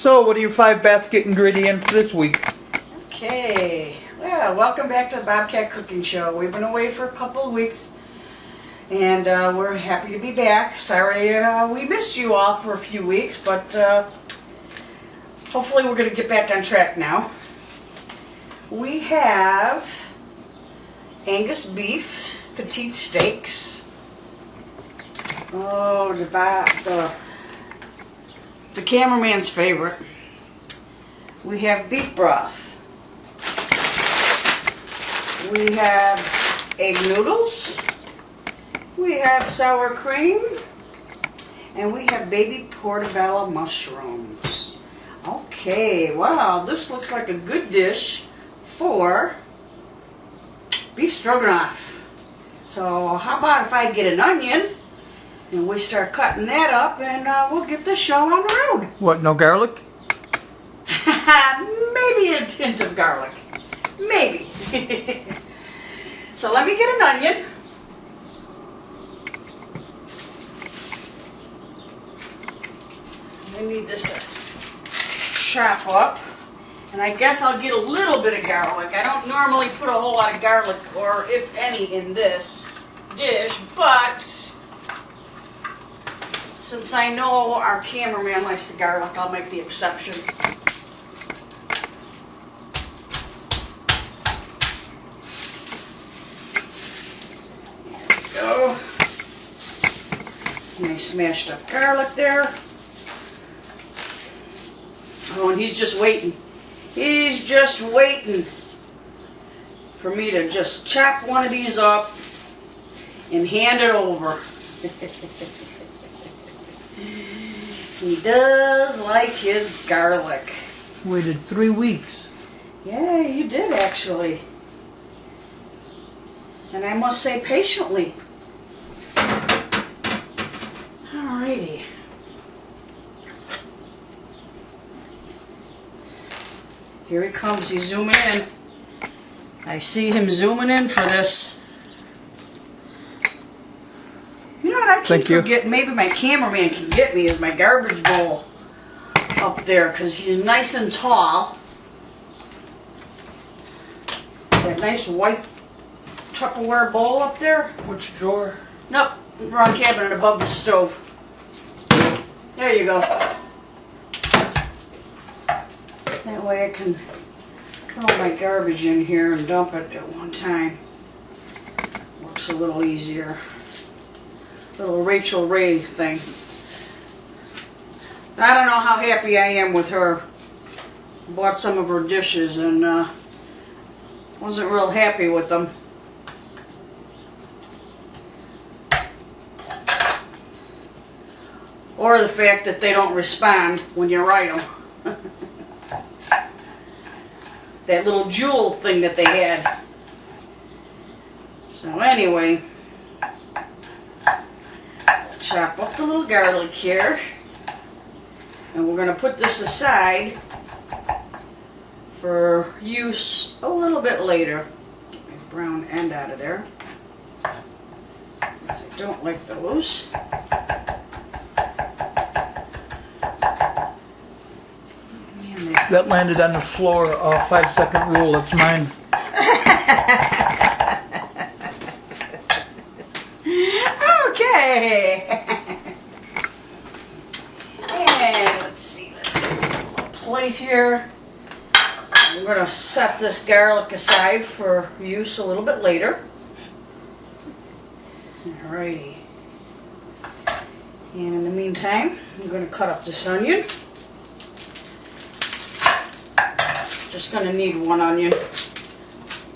So, what are your 5 basket ingredients this week? Okay, well, welcome back to the Bobcat Cooking Show. We've been away for a couple of weeks, and we're happy to be back. Sorry we missed you all for a few weeks, but hopefully we're going to get back on track now. We have Angus beef, petite steaks. Oh, the cameraman's favorite. We have beef broth. We have egg noodles. We have sour cream. And we have baby portobello mushrooms. Okay, wow, this looks like a good dish for beef stroganoff. So how about if I get an onion and we start cutting that up, and we'll get this show on the road. What, no garlic? Maybe a tint of garlic. Maybe. So let me get an onion. I need this to chop up. And I guess I'll get a little bit of garlic. I don't normally put a whole lot of garlic, or if any, in this dish, but since I know our cameraman likes the garlic, I'll make the exception. There we go. Nice smashed up garlic there. Oh, and he's just waiting. He's just waiting for me to just chop one of these up and hand it over. He does like his garlic. Waited 3 weeks. Yeah, you did actually. And I must say patiently. Alrighty. Here he comes, he's zooming in. I see him zooming in for this. You know what I keep forgetting? Maybe my cameraman can get me is my garbage bowl up there, because he's nice and tall. That nice white Tupperware bowl up there. Which drawer? Nope, wrong cabinet above the stove. There you go. That way I can throw my garbage in here and dump it at one time. Works a little easier. Little Rachel Ray thing. I don't know how happy I am with her. Bought some of her dishes and wasn't real happy with them. Or the fact that they don't respond when you write them. That little jewel thing that they had. So anyway, chop up the little garlic here, and we're going to put this aside for use a little bit later. Get my brown end out of there, because I don't like those. That landed on the floor, 5-second rule, that's mine. Okay. And let's see, let's get a little plate here. I'm going to set this garlic aside for use a little bit later. Alrighty. And in the meantime, I'm going to cut up this onion. Just going to need one onion. I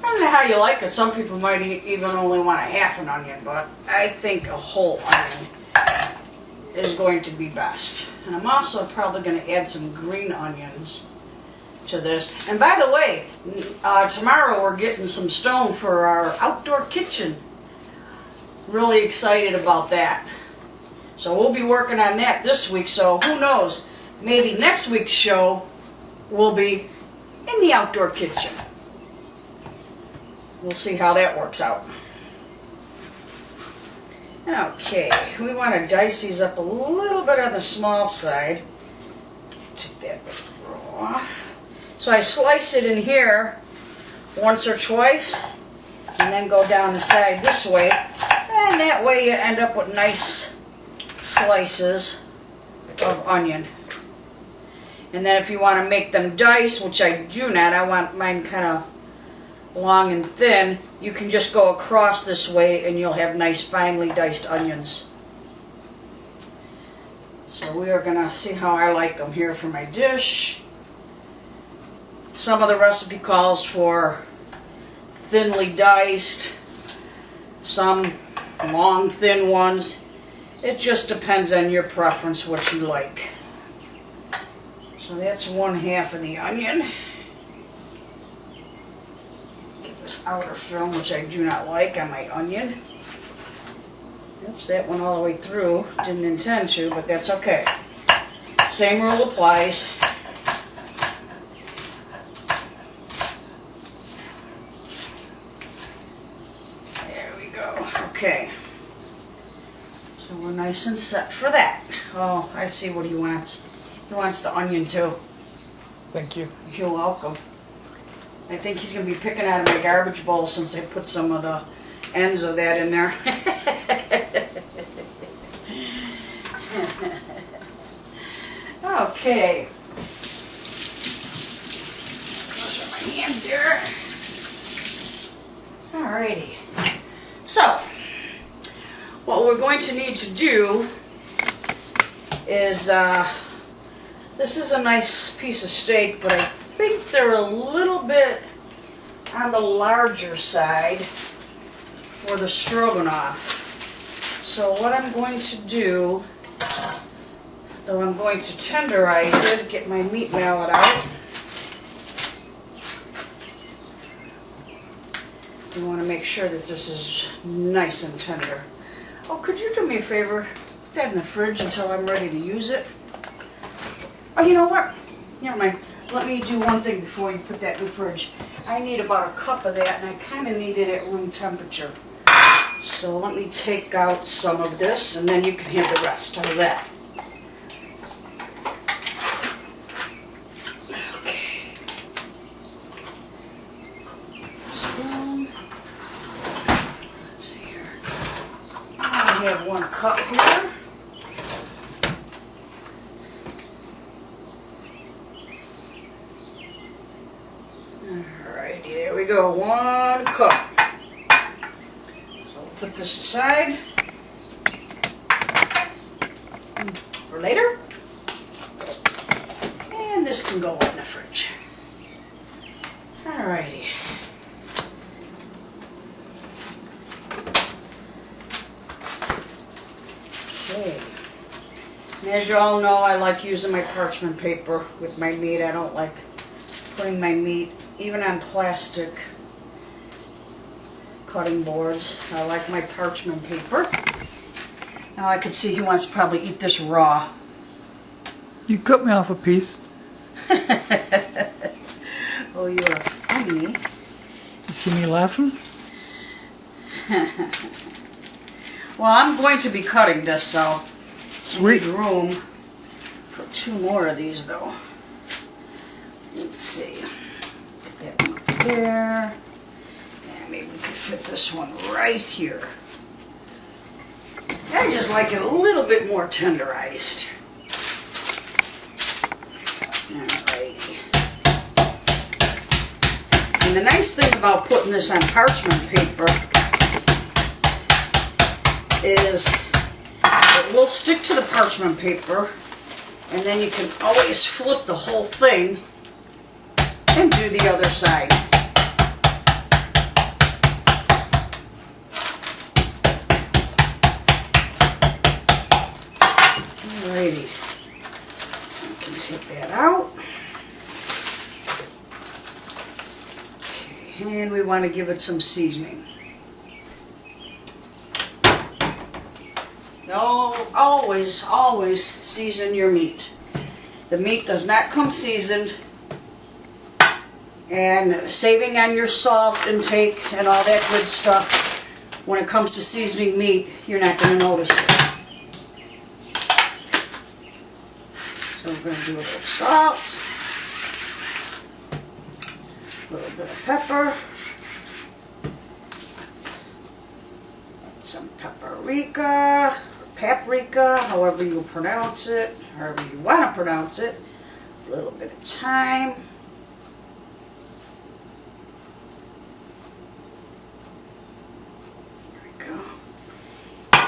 don't know how you like it. Some people might even only want a half an onion, but I think a whole onion is going to be best. And I'm also probably going to add some green onions to this. And by the way, tomorrow we're getting some stone for our outdoor kitchen. Really excited about that. So we'll be working on that this week, so who knows, maybe next week's show will be in the outdoor kitchen. We'll see how that works out. Okay, we want to dice these up a little bit on the small side. Take that bit off. So I slice it in here once or twice, and then go down the side this way, and that way you end up with nice slices of onion. And then if you want to make them dice, which I do not, I want mine kind of long and thin, you can just go across this way and you'll have nice finely diced onions. So we are going to see how I like them here for my dish. Some of the recipe calls for thinly diced, some long thin ones. It just depends on your preference what you like. So that's 1/2 of the onion. Get this outer film, which I do not like on my onion. Oops, that went all the way through. Didn't intend to, but that's okay. Same rule applies. There we go. Okay. So we're nice and set for that. Oh, I see what he wants. He wants the onion too. Thank you. You're welcome. I think he's going to be picking out of my garbage bowl since I put some of the ends of that in there. Okay. Those are my hands there. Alrighty. So, what we're going to need to do is, this is a nice piece of steak, but I think they're a little bit on the larger side for the stroganoff. So what I'm going to do, though, I'm going to tenderize it, get my meat mallet out. You want to make sure that this is nice and tender. Oh, could you do me a favor? Put that in the fridge until I'm ready to use it. Oh, you know what? Never mind. Let me do one thing before you put that in the fridge. I need about a cup of that, and I kind of need it at room temperature. So let me take out some of this, and then you can have the rest. How's that? Okay. So, let's see here. I have 1 cup here. Alrighty, there we go. 1 cup. Put this aside for later, and this can go in the fridge. Alrighty. Okay. And as you all know, I like using my parchment paper with my meat. I don't like putting my meat even on plastic cutting boards. I like my parchment paper. Now I can see he wants to probably eat this raw. You cut me off a piece. Oh, you are funny. You see me laughing? Well, I'm going to be cutting this, so Sweet. I need room for 2 more of these, though. Let's see. Get that one up there. Maybe we could fit this one right here. I just like it a little bit more tenderized. Alrighty. And the nice thing about putting this on parchment paper is it will stick to the parchment paper, and then you can always flip the whole thing and do the other side. Alrighty, I can take that out. Okay, and we want to give it some seasoning. No, always season your meat. The meat does not come seasoned, and saving on your salt intake and all that good stuff, when it comes to seasoning meat, you're not going to notice it. So I'm going to do a little salt, a little bit of pepper, some paprika, however you pronounce it, however you want to pronounce it, a little bit of thyme,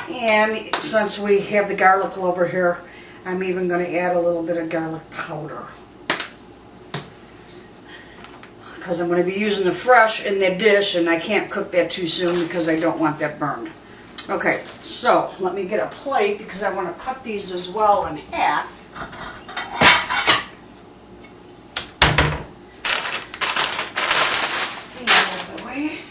and since we have the garlic over here, I'm even going to add a little bit of garlic powder. Because I'm going to be using the fresh in the dish, and I can't cook that too soon because I don't want that burned. Okay, so let me get a plate because I want to cut these as well in half. Get out of the way.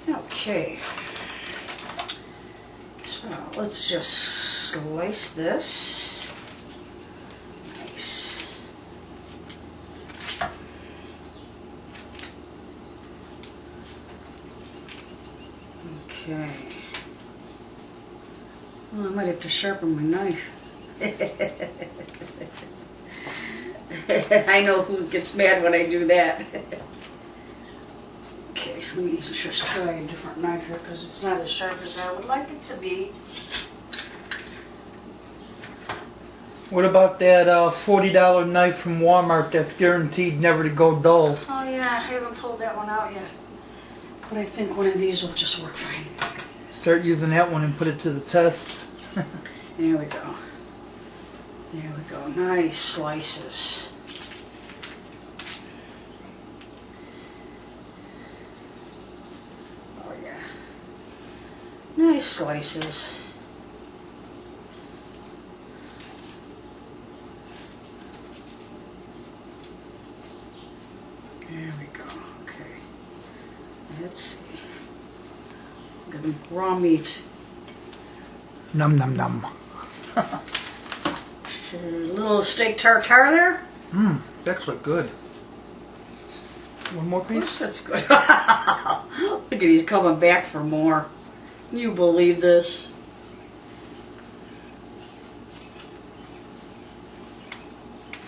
Okay, so let's just slice this. Nice. Okay. Well, I might have to sharpen my knife. I know who gets mad when I do that. Okay, let me just try a different knife here because it's not as sharp as I would like it to be. What about that $40 knife from Walmart that's guaranteed never to go dull? Oh yeah, I haven't pulled that one out yet. But I think one of these will just work fine. Start using that one and put it to the test. There we go. There we go. Nice slices. Oh yeah. Nice slices. There we go. Okay. Let's see. Good raw meat. Num num num. A little steak tartare there. That's look good. One more Of course piece? that's good. Look at he's coming back for more. Can you believe this?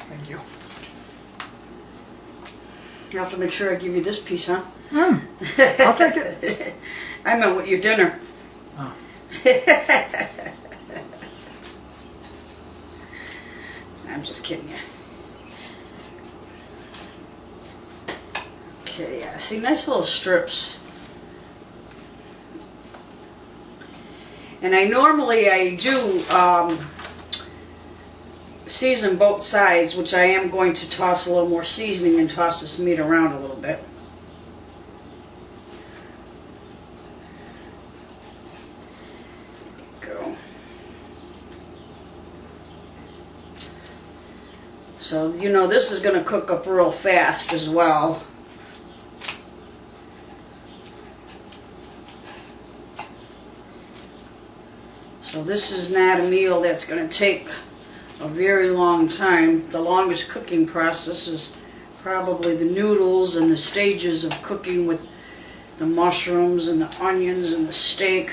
Thank you. You have to make sure I give you this piece, huh? I'll take it. I meant with your dinner. Oh. I'm just kidding you. Okay, yeah. See, nice little strips. And I do season both sides, which I am going to toss a little more seasoning and toss this meat around a little bit. So, you know, this is going to cook up real fast as well. So this is not a meal that's going to take a very long time. The longest cooking process is probably the noodles and the stages of cooking with the mushrooms and the onions and the steak.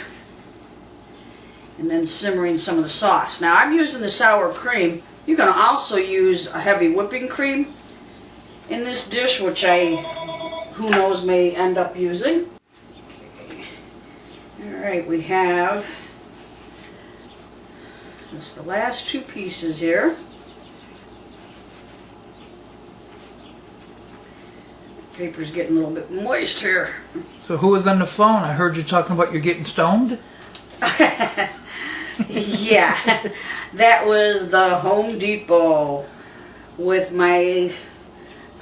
And then simmering some of the sauce. Now I'm using the sour cream. You can also use a heavy whipping cream in this dish, which who knows, may end up using. Okay. Alright, we have just the last two pieces here. Paper's getting a little bit moist here. So who was on the phone? I heard you talking about you're getting stoned. Yeah, that was the Home Depot with my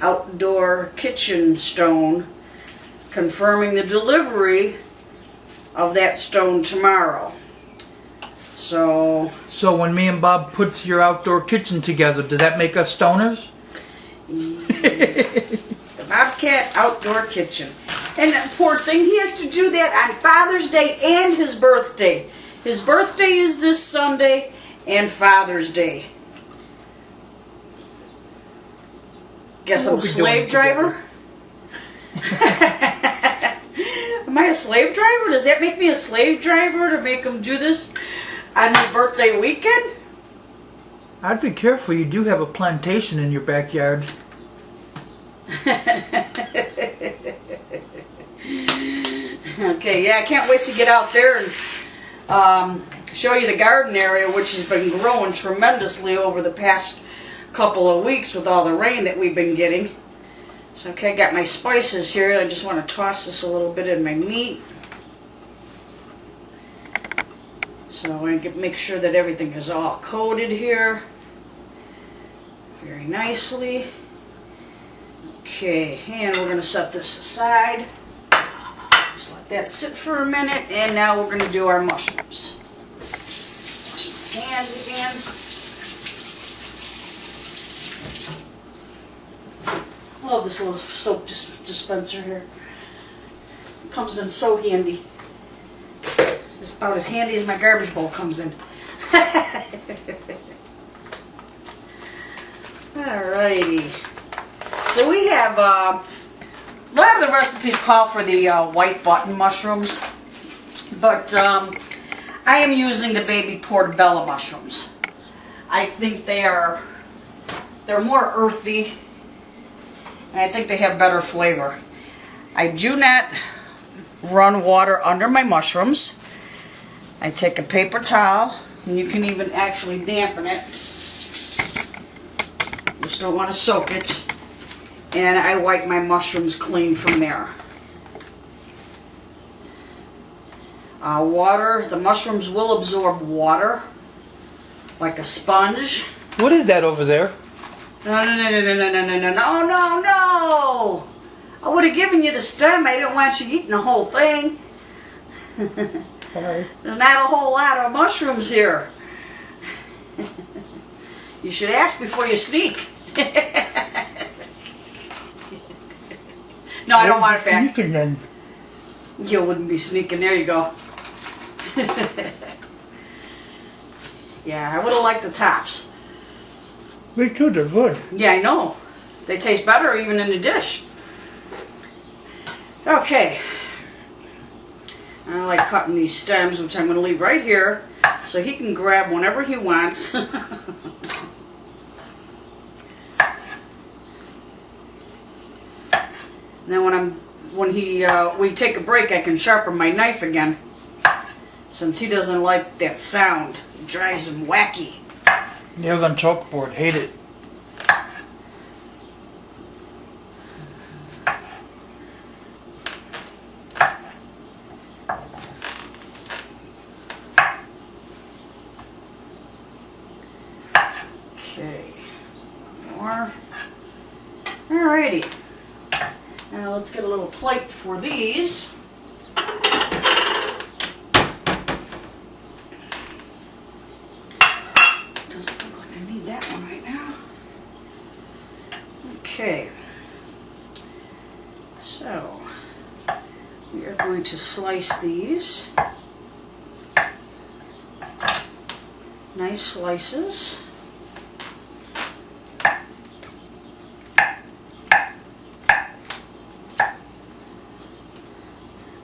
outdoor kitchen stone, confirming the delivery of that stone tomorrow. So when me and Bob put your outdoor kitchen together, did that make us stoners? The Bobcat Outdoor Kitchen. And that poor thing, he has to do that on Father's Day and his birthday. His birthday is this Sunday and Father's Day. Guess I'm a slave driver? I might a slave driver? Does that make me a slave driver to make him do this on his birthday weekend? I'd be careful. You do have a plantation in your backyard. Okay, yeah, I can't wait to get out there and show you the garden area, which has been growing tremendously over the past couple of weeks with all the rain that we've been getting. So, okay, I got my spices here. I just want to toss this a little bit in my meat. So I can make sure that everything is all coated here very nicely. Okay, and we're going to set this aside. Just let that sit for a minute, and now we're going to do our mushrooms. Wash my hands again. Love this little soap dispenser here. Comes in so handy. It's about as handy as my garbage bowl comes in. Alrighty. So we have, a lot of the recipes call for the white button mushrooms, but I am using the baby portobello mushrooms. I think they're more earthy, and I think they have better flavor. I do not run water under my mushrooms. I take a paper towel, and you can even actually dampen it. Just don't want to soak it. And I wipe my mushrooms clean from there. Water, the mushrooms will absorb water like a sponge. What is that over there? No. I would have given you the stem. I didn't want you eating the whole thing. Sorry. There's not a whole lot of mushrooms here. You should ask before you sneak. No, I don't want it back. Sneaking then. You wouldn't be sneaking. There you go. Yeah, I would have liked the tops. Me too, they're good. Yeah, I know. They taste better even in the dish. Okay. I like cutting these stems, which I'm going to leave right here, so he can grab whenever he wants. Then when we take a break, I can sharpen my knife again, since he doesn't like that sound. It drives him wacky. Nails on chalkboard, hate it. Okay, more. Alrighty. Now let's get a little plate for these. Doesn't look like I need that one right now. Okay. So, we are going to slice these. Nice slices.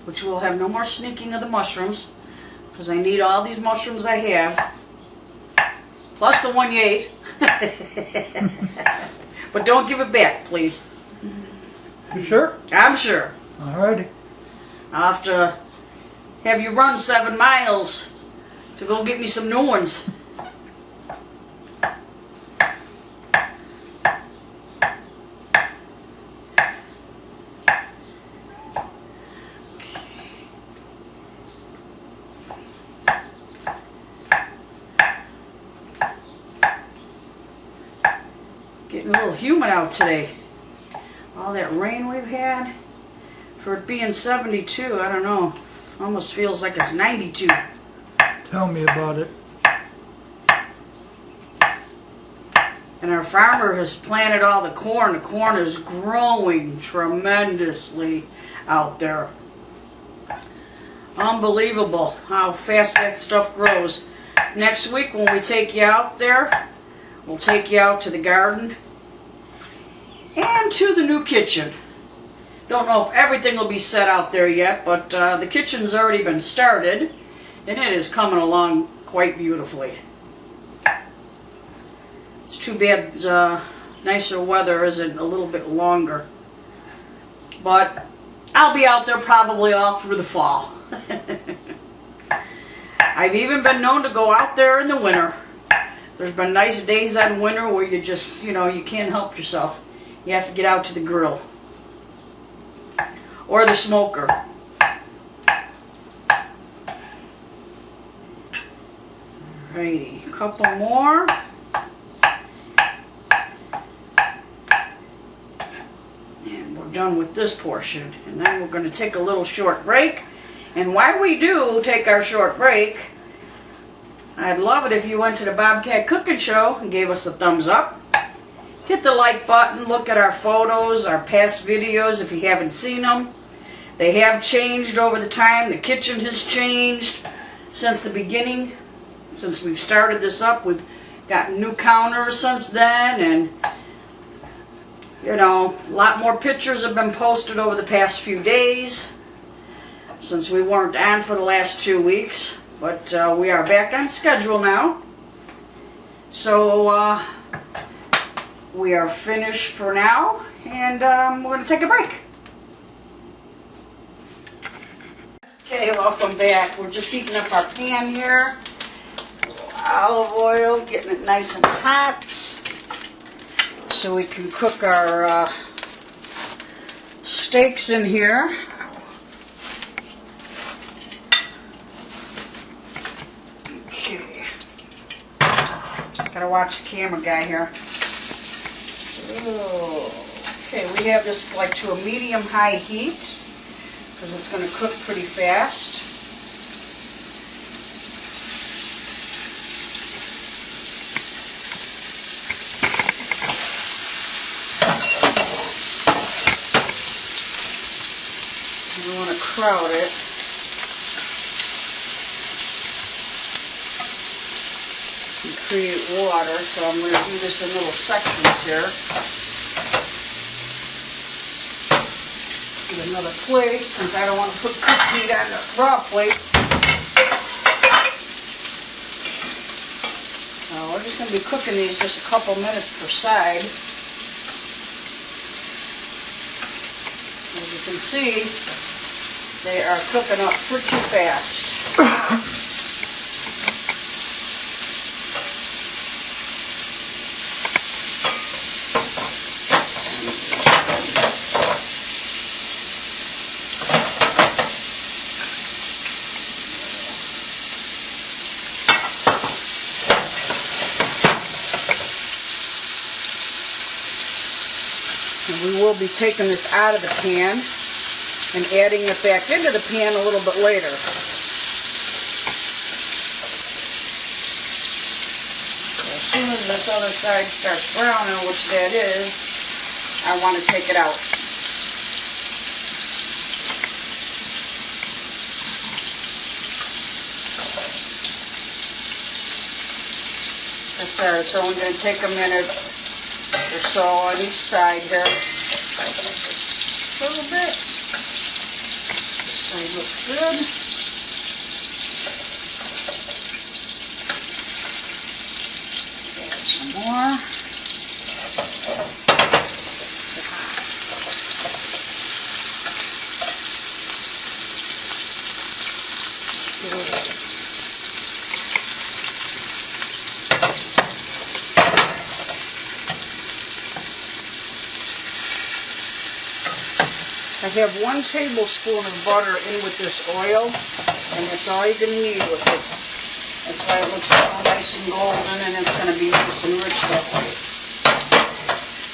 Which will have no more sneaking of the mushrooms, because I need all these mushrooms I have, plus the one you ate. But don't give it back, please. You sure? I'm sure. Alrighty. I'll have to have you run 7 miles to go get me some new ones. Getting a little humid out today. All that rain we've had. For it being 72, I don't know. Almost feels like it's 92. Tell me about it. And our farmer has planted all the corn. The corn is growing tremendously out there. Unbelievable how fast that stuff grows. Next week when we take you out there, we'll take you out to the garden and to the new kitchen. Don't know if everything will be set out there yet, but the kitchen's already been started, and it is coming along quite beautifully. It's too bad nicer weather isn't a little bit longer. But I'll be out there probably all through the fall. I've even been known to go out there in the winter. There's been nice days in winter where you just, you can't help yourself. You have to get out to the grill. Or the smoker. Alrighty, a couple more. And we're done with this portion. And then we're going to take a little short break. And while we do take our short break, I'd love it if you went to the Bobcat Cooking Show and gave us a thumbs up. Hit the like button, look at our photos, our past videos if you haven't seen them. They have changed over the time. The kitchen has changed since the beginning. Since we've started this up, we've got new counters since then, and a lot more pictures have been posted over the past few days since we weren't on for the last 2 weeks. But we are back on schedule now. So we are finished for now, and we're going to take a break. Okay, welcome back. We're just heating up our pan here. Olive oil, getting it nice and hot so we can cook our steaks in here. Okay. Gotta watch the camera guy here. Ooh. Okay, we have this like to a medium-high heat, because it's going to cook pretty fast. You don't want to crowd it. And create water, so I'm going to do this in little sections here. Another plate, since I don't want to put cooked meat on the raw plate. So we're just going to be cooking these just a couple minutes per side. As you can see, they are cooking up pretty fast. We will be taking this out of the pan and adding it back into the pan a little bit later. So as soon as this other side starts browning, which that is, I want to take it out. Sorry, it's only going to take a minute or so on each side here. A little bit. This side looks good. Add some more. I have 1 tablespoon of butter in with this oil, and that's all you're going to need with it. That's why it looks all nice and golden, and it's going to be nice and rich that way.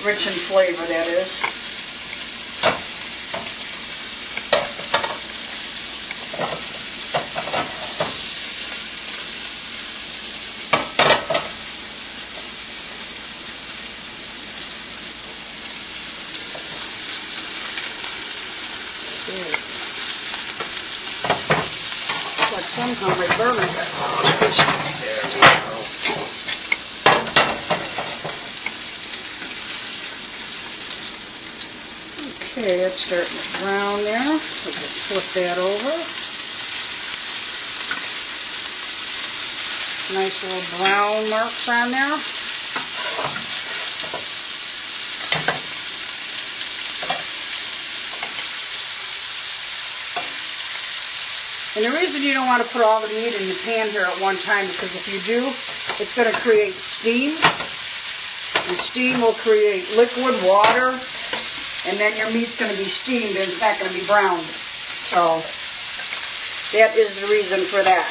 Rich in flavor, that is. Somehow my burner got pushed. There we go. Okay, that's starting to brown there. We can flip that over. Nice little brown marks on there. And the reason you don't want to put all the meat in the pan here at one time, because if you do, it's going to create steam. And steam will create liquid water, and then your meat's going to be steamed and it's not going to be browned. So that is the reason for that.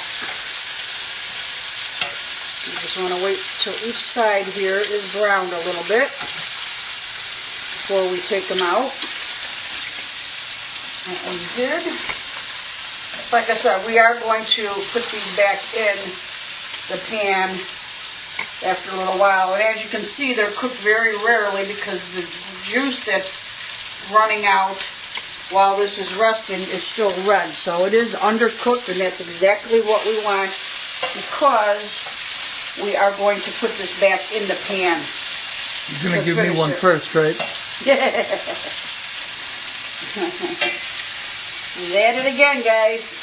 You just want to wait till each side here is browned a little bit before we take them out. That one's good. Like I said, we are going to put these back in the pan after a little while. And as you can see, they're cooked very rarely because the juice that's running out while this is resting is still red. So it is undercooked, and that's exactly what we want because we are going to put this back in the pan. You're going to give me one first, right? He's at it again, guys.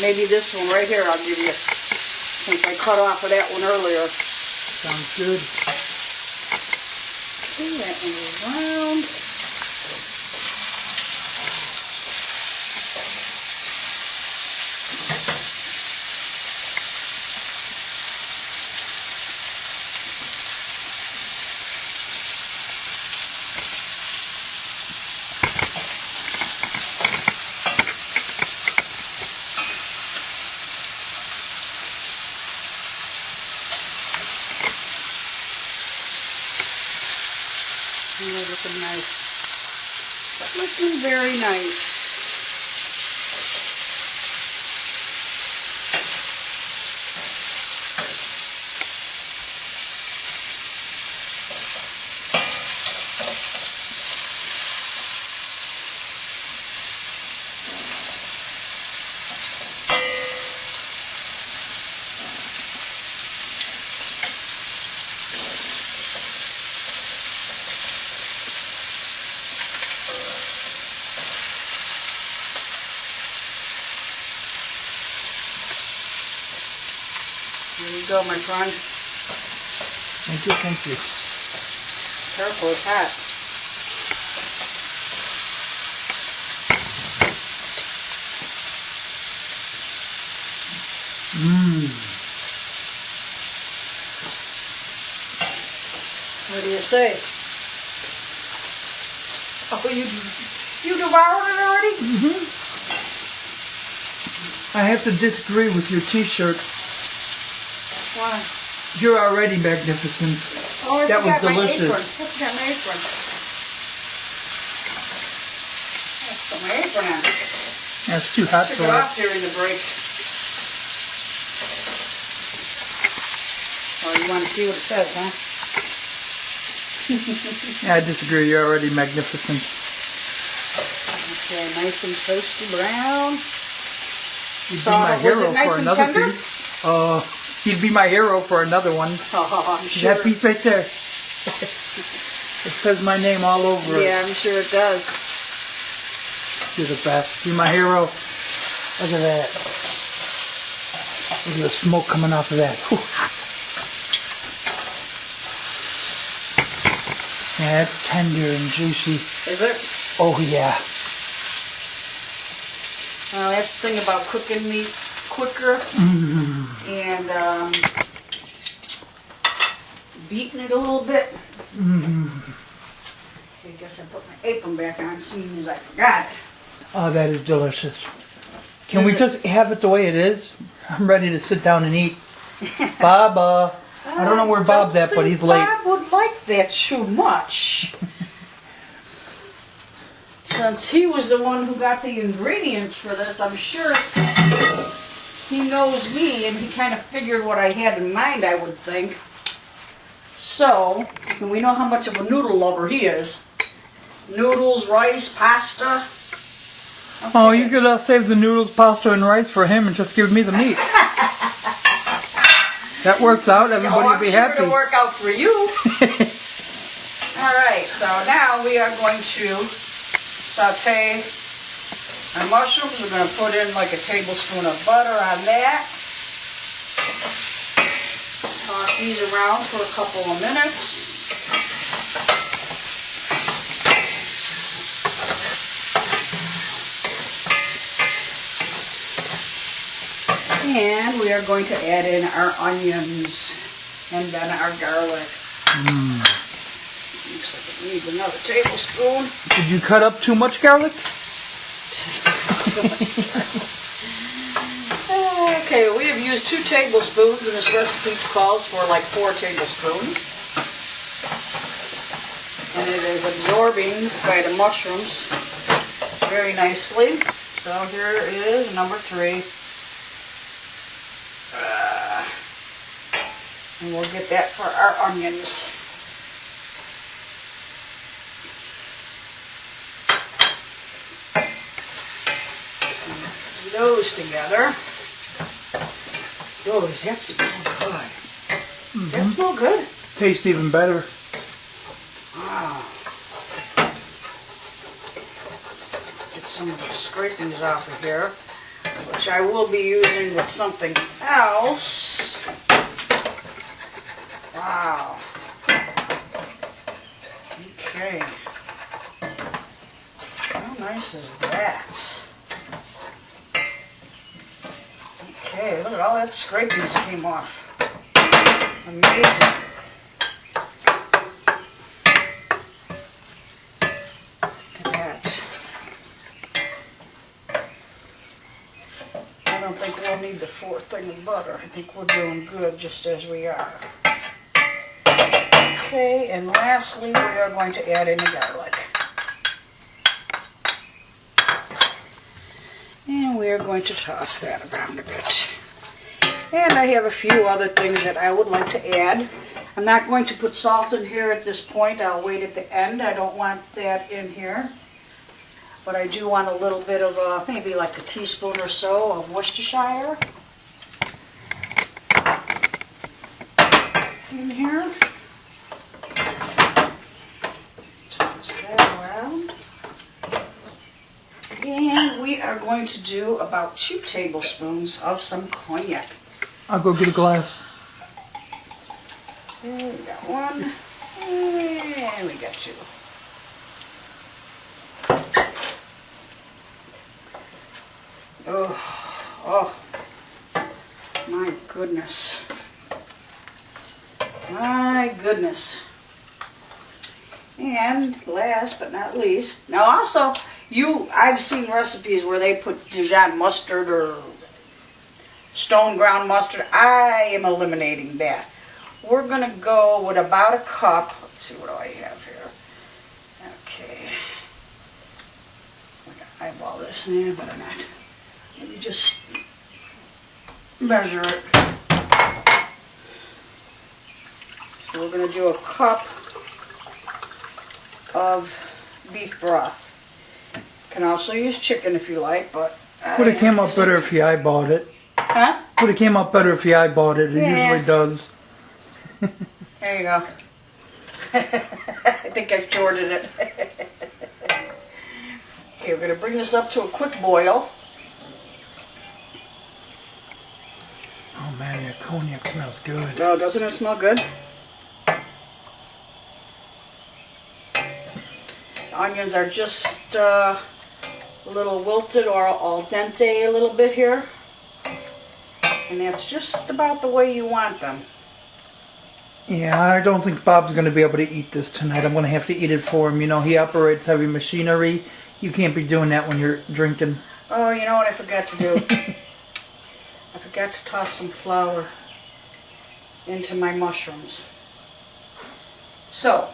Maybe this one right here I'll give you, since I cut off of that one earlier. Sounds good. See, that one is round. Looking nice. Looking very nice. There you go, my friend. Thank you, thank you. Careful, it's hot. What do you say? Oh, you devoured it already? I have to disagree with your t-shirt. Why? You're already magnificent. Oh, I That was forgot my delicious. apron. I forgot my apron. Let's put my apron on. That's too hot Took for it it. off during the break. Oh, you want to see what it says, huh? Yeah, I disagree. You're already magnificent. Okay, nice and toasty brown. You'd So, be my was hero it nice for and another tender? piece. You'd be my hero for another one. Oh, I'm sure. That piece right there. It says my name all over it. Yeah, I'm sure it does. You're the best. You're my hero. Look at that. Look at the smoke coming off of that. Whew. Yeah, it's tender and juicy. Is it? Oh, yeah. Well, that's the thing about cooking meat quicker and beating it a little bit. Okay, I guess I put my apron back on, seeing as I forgot. Oh, that is delicious. Can we just have it the way it is? I'm ready to sit down and eat. Bob, I don't know where Bob's at, but he's late. Bob would like that too much. Since he was the one who got the ingredients for this, I'm sure he knows me and he kind of figured what I had in mind, I would think. So, and we know how much of a noodle lover he is. Noodles, rice, pasta. Oh, you could save the noodles, pasta, and rice for him and just give me the meat. That works out. Everybody will be happy. It'll work out for you. All right, so now we are going to saute our mushrooms. We're going to put in like a tablespoon of butter on that. Toss these around for a couple of minutes. And we are going to add in our onions and then our garlic. Looks like it needs another tablespoon. Did you cut up too much garlic? Okay, we have used 2 tablespoons, and this recipe calls for like 4 tablespoons. And it is absorbing by the mushrooms very nicely. So here is number 3. And we'll get that for our onions. Those together. Oh, does that smell good? Does that smell good? Tastes even better. Wow. Get some of the scrapings off of here, which I will be using with something else. Wow. Okay. How nice is that? Okay, look at all that scrapings came off. Amazing. Look at that. I don't think we'll need the 4th thing of butter. I think we're doing good just as we are. Okay, and lastly, we are going to add in the garlic. And we are going to toss that around a bit. And I have a few other things that I would like to add. I'm not going to put salt in here at this point. I'll wait at the end. I don't want that in here. But I do want a little bit of, maybe like a teaspoon or so of Worcestershire in here. Toss that around. And we are going to do about 2 tablespoons of some cognac. I'll go get a glass. And we got 1, and we got 2. Oh, my goodness. My goodness. And last but not least, now also, I've seen recipes where they put Dijon mustard or stone ground mustard. I am eliminating that. We're going to go with about a cup. Let's see, what do I have here? Okay. I'm going to eyeball this. Nah, better not. Let me just measure it. So we're going to do a cup of beef broth. You can also use chicken if you like, but... Would have came out better if you eyeballed it. Huh? Would have came out better if you eyeballed it. It usually does. There you go. I think I shorted it. Okay, we're going to bring this up to a quick boil. Oh man, that cognac smells good. Oh, doesn't it smell good? The onions are just a little wilted or al dente a little bit here. And that's just about the way you want them. Yeah, I don't think Bob's going to be able to eat this tonight. I'm going to have to eat it for him. You know, he operates heavy machinery. You can't be doing that when you're drinking. Oh, you know what I forgot to do? I forgot to toss some flour into my mushrooms. So,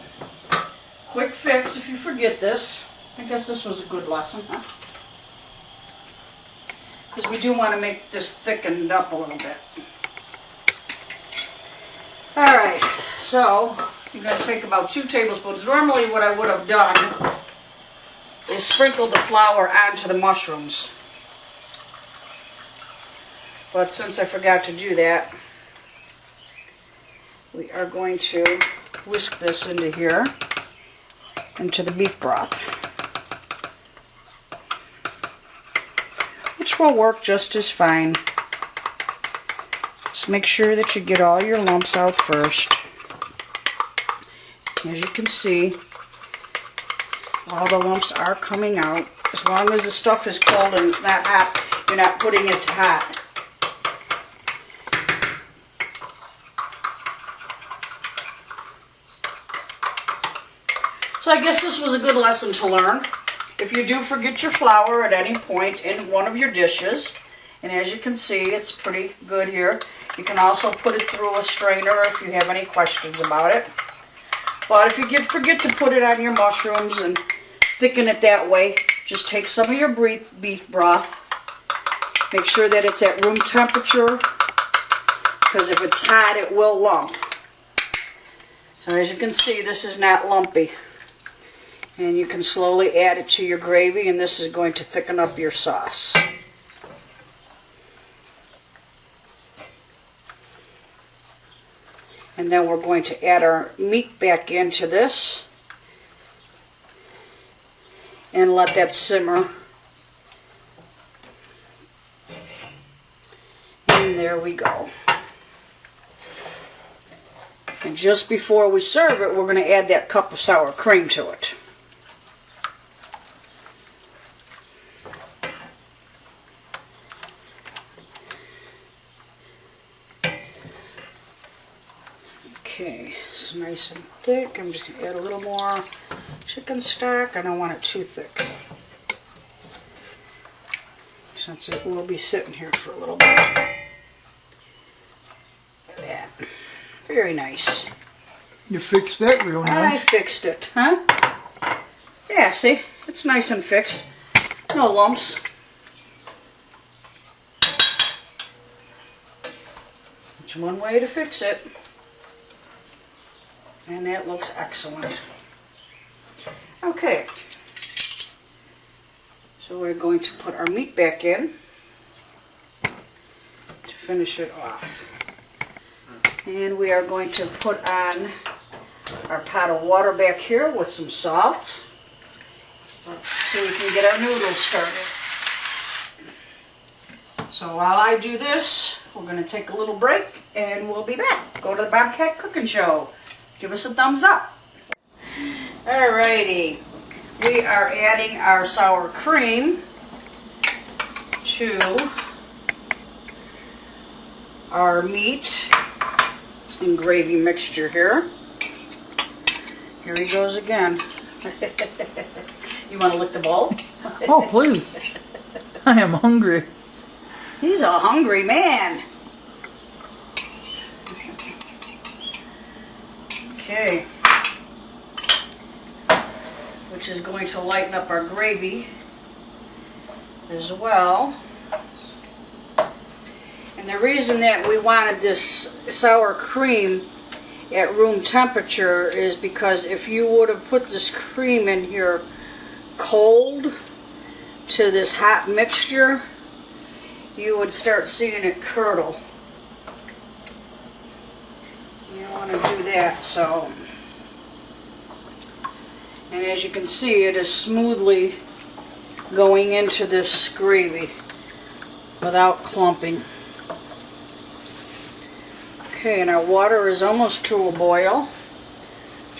quick fix if you forget this. I guess this was a good lesson, huh? Because we do want to make this thickened up a little bit. Alright, so you're going to take about 2 tablespoons. Normally what I would have done is sprinkle the flour onto the mushrooms. But since I forgot to do that, we are going to whisk this into here, into the beef broth, which will work just as fine. Just make sure that you get all your lumps out first. As you can see, all the lumps are coming out. As long as the stuff is cold and it's not hot, you're not putting it to hot. So I guess this was a good lesson to learn. If you do forget your flour at any point in one of your dishes, and as you can see, it's pretty good here. You can also put it through a strainer if you have any questions about it. But if you forget to put it on your mushrooms and thicken it that way, just take some of your beef broth. Make sure that it's at room temperature, because if it's hot, it will lump. So as you can see, this is not lumpy. And you can slowly add it to your gravy, and this is going to thicken up your sauce. And then we're going to add our meat back into this and let that simmer. And there we go. And just before we serve it, we're going to add that cup of sour cream to it. Okay, it's nice and thick. I'm just going to add a little more chicken stock. I don't want it too thick, since it will be sitting here for a little bit. Look at that. Very nice. You fixed that real nice. I fixed it, huh? Yeah, see? It's nice and fixed. No lumps. It's one way to fix it. And that looks excellent. Okay. So we're going to put our meat back in to finish it off. And we are going to put on our pot of water back here with some salt, so we can get our noodles started. So while I do this, we're going to take a little break and we'll be back. Go to the Bobcat Cooking Show. Give us a thumbs up. Alrighty, we are adding our sour cream to our meat and gravy mixture here. Here he goes again. You want to lick the bowl? Oh, please. I am hungry. He's a hungry man. Okay. Which is going to lighten up our gravy as well. And the reason that we wanted this sour cream at room temperature is because if you would have put this cream in here cold to this hot mixture, you would start seeing it curdle. You don't want to do that, so. And as you can see, it is smoothly going into this gravy without clumping. Okay, and our water is almost to a boil.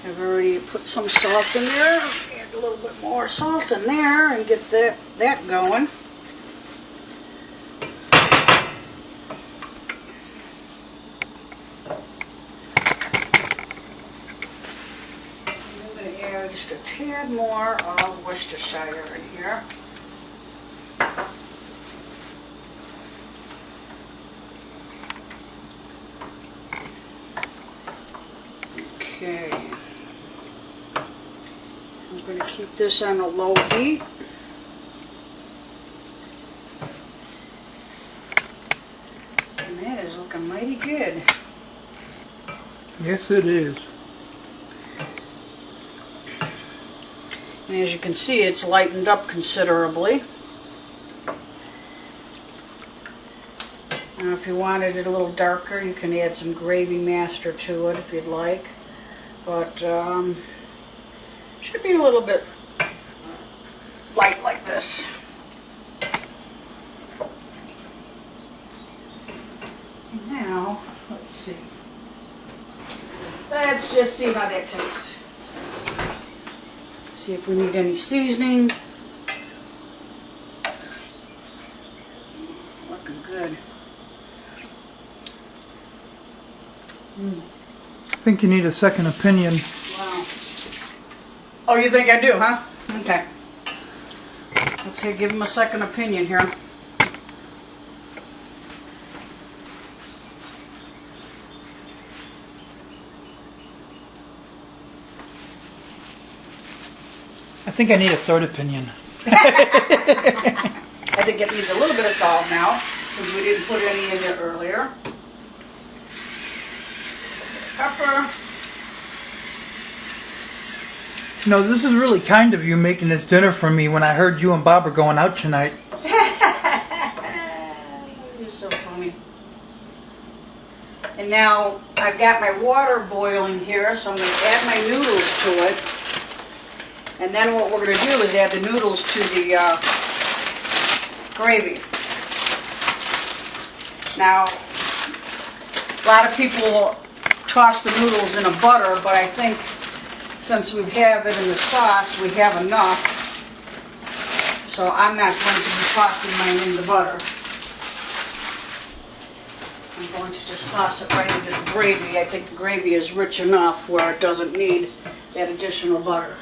I've already put some salt in there. Add a little bit more salt in there and get that going. I'm going to add just a tad more of Worcestershire in here. Okay, I'm going to keep this on a low heat. And that is looking mighty good. Yes, it is. And as you can see, it's lightened up considerably. Now if you wanted it a little darker, you can add some gravy master to it if you'd like. But should be a little bit light like this. Now, let's see. Let's just see how that tastes. See if we need any seasoning. Looking good. I think you need a second opinion. Wow. Oh, you think I do, huh? Okay. Let's give him a second opinion here. I think I need a third opinion. I think it needs a little bit of salt now, since we didn't put any in there earlier. Pepper. No, this is really kind of you making this dinner for me when I heard you and Bob are going out tonight. You're so funny. And now I've got my water boiling here, so I'm going to add my noodles to it. And then what we're going to do is add the noodles to the gravy. Now, a lot of people toss the noodles in a butter, but I think since we have it in the sauce, we have enough. So I'm not going to be tossing mine in the butter. I'm going to just toss it right into the gravy. I think the gravy is rich enough where it doesn't need that additional butter.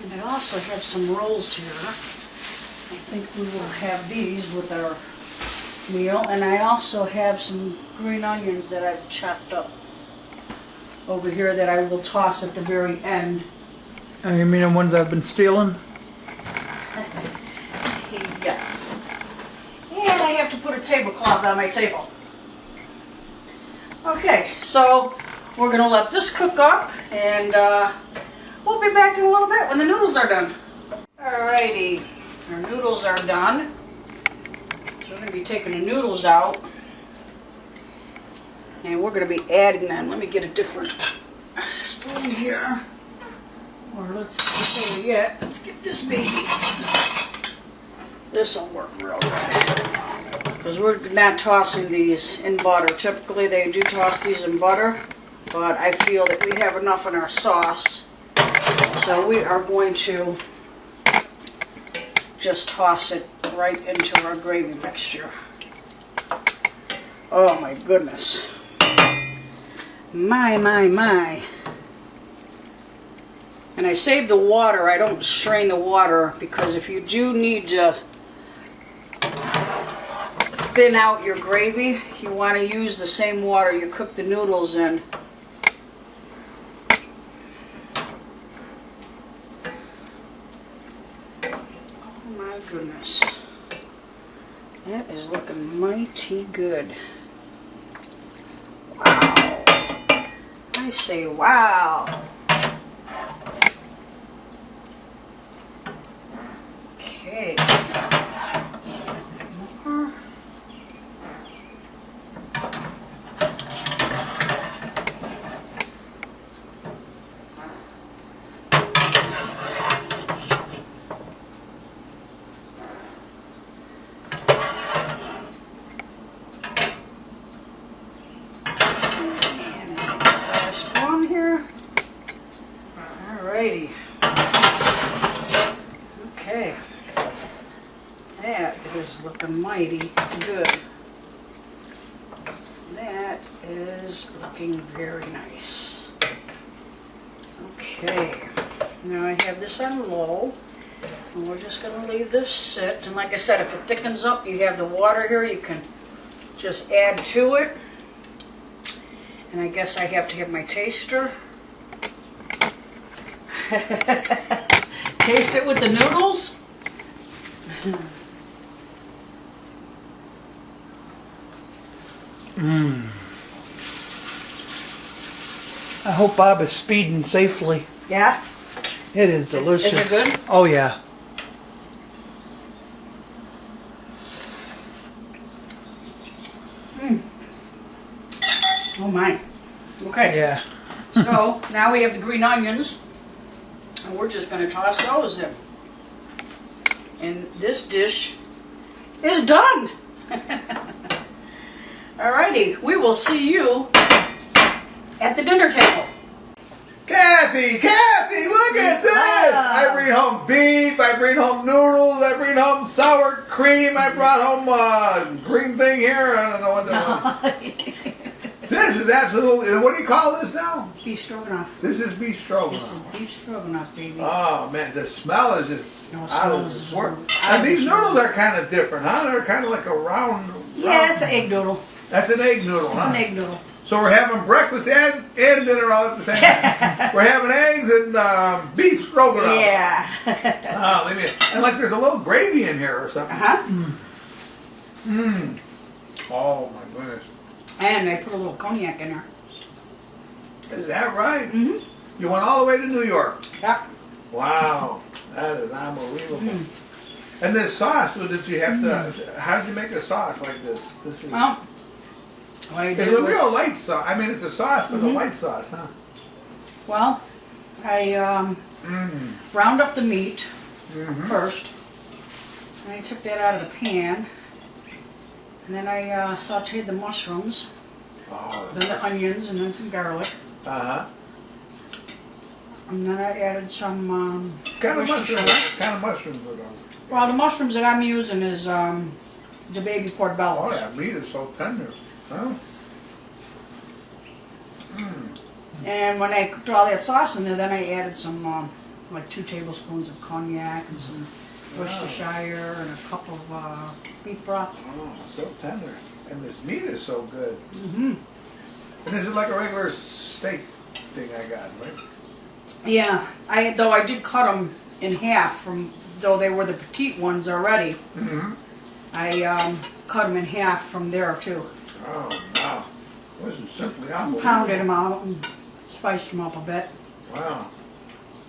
And I also have some rolls here. I think we will have these with our meal. And I also have some green onions that I've chopped up over here that I will toss at the very end. You mean the ones I've been stealing? Yes. And I have to put a tablecloth on my table. Okay, so we're going to let this cook up, and we'll be back in a little bit when the noodles are done. Alrighty, our noodles are done. So we're going to be taking the noodles out, and we're going to be adding them. Let me get a different spoon here. Or let's get this baby. This will work real good. Because we're not tossing these in butter. Typically they do toss these in butter, but I feel that we have enough in our sauce. So we are going to just toss it right into our gravy mixture. Oh my goodness. My, my, my. And I save the water. I don't strain the water because if you do need to thin out your gravy, you want to use the same water you cook the noodles in. Oh my goodness. That is looking mighty good. Wow. I say wow. Okay. Alrighty. Okay. That is looking mighty good. That is looking very nice. Okay. Now I have this on low. And we're just going to leave this sit. And like I said, if it thickens up, you have the water here. You can just add to it. And I guess I have to have my taster. Taste it with the noodles. I hope Bob is speeding safely. Yeah? It is delicious. Is it good? Oh yeah. Oh my. Okay. Yeah. So now we have the green onions, and we're just going to toss those in. And this dish is done. Alrighty, we will see you at the dinner table. Kathy, look at this! Wow. I bring home beef, I bring home noodles, I bring home sour cream, I brought home a green thing here, I don't know what that was. This is absolutely, what do you call this now? Beef stroganoff. This is beef This stroganoff. is beef stroganoff, baby. Oh man, the smell is just No, it out of smells this good. world. Out And of these this noodles world. are kind of different, huh? They're kind of like a round. Yeah, it's an egg noodle. That's an egg noodle, It's huh? an egg noodle. So we're having breakfast and dinner all at the same time. We're having eggs and beef stroganoff. Yeah. Oh, leave me. And like there's a little gravy in here or something. Uh-huh. Oh my goodness. And I put a little cognac in there. Is that right? Mm-hmm. You went all the way to New York. Yeah. Wow. That is unbelievable. And this sauce, so did you have to, how did you make a sauce like this? This is, Well, what I it's did a was, real light sauce. I mean, it's a sauce, but a light sauce, huh? well, I browned up the meat first. And I took that out of the pan. And then I sauteed the mushrooms, Oh. then the onions, and then some garlic. Uh-huh. And then I added some What kind of Worcestershire. mushrooms? What kind of mushrooms are those? Well, the mushrooms that I'm using is the baby portobellos. Oh, that meat is so tender. Huh? And when I cooked all that sauce in there, then I added some, like 2 tablespoons of cognac and some Worcestershire and a cup of beef broth. Oh, so tender. And this meat is so good. Mm-hmm. And this is like a regular steak thing I got, right? Yeah, though I did cut them in half though they were the petite ones already. Mm-hmm. I cut them in half from there too. Oh, wow. This is simply unbelievable. Pounded them out and spiced them up a bit. Wow.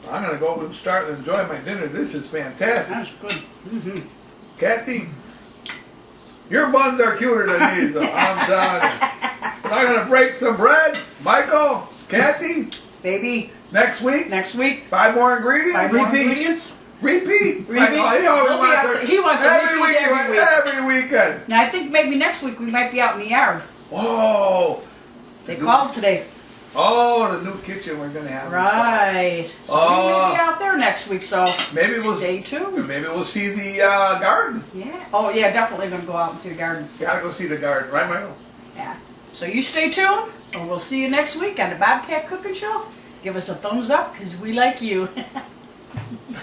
I'm going to go and start and enjoy my dinner. This is fantastic. That's good. Mm-hmm. Kathy, your buns are cuter than these, though. I'm telling you. But I'm going to break some bread. Michael, Kathy, Baby, next week, next week, 5 more ingredients. 5 more ingredients. Repeat. Repeat. Like, oh, he always He wants a every repeat week. every week. Every weekend. Now I think maybe next week we might be out in the yard. Whoa. They called today. Oh, the new kitchen we're going to have. Right. So we may be out there next week, so Maybe we'll stay tuned. Maybe we'll see the garden. Yeah. Oh yeah, definitely gonna go out and see the garden. Gotta go see the garden, right, Michael? Yeah. So you stay tuned, and we'll see you next week on the Bobcat Cooking Show. Give us a thumbs up, because we like you.